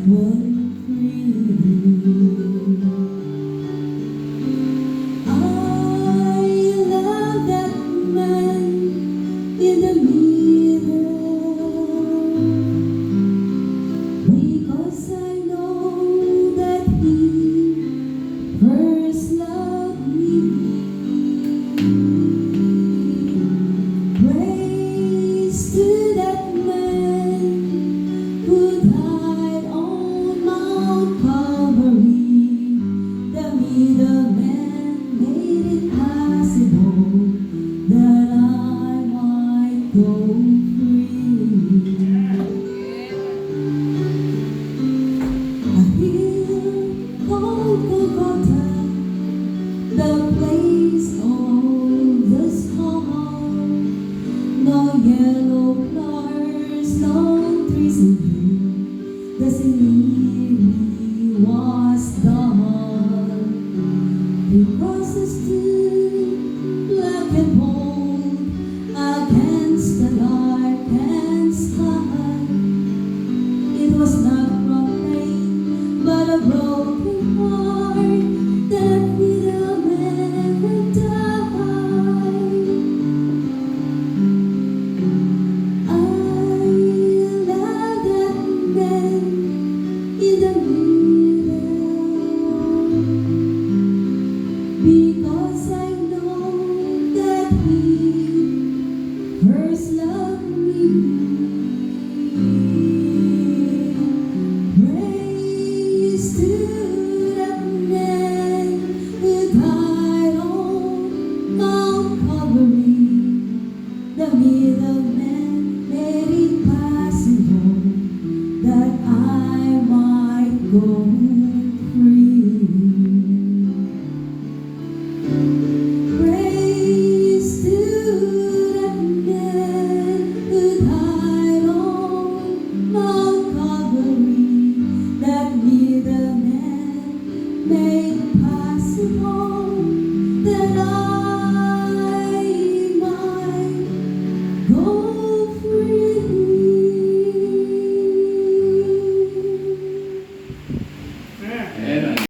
went free. I love that man in the mirror, because I know that he first loved me. Praise to that man who died on Mount Calvary. The middleman made it possible that I might go free. A hill called Golgotha, the place of the skull. No yellow flowers, no trees in view. The scenery was dull. The crosses stood black and bold against the darkened sky. It was not from rain, but a broken heart that middleman had died. I love that man in the mirror, because I know that he first loved me. Praise to that man who died on Mount Calvary. The middleman made it possible that I might go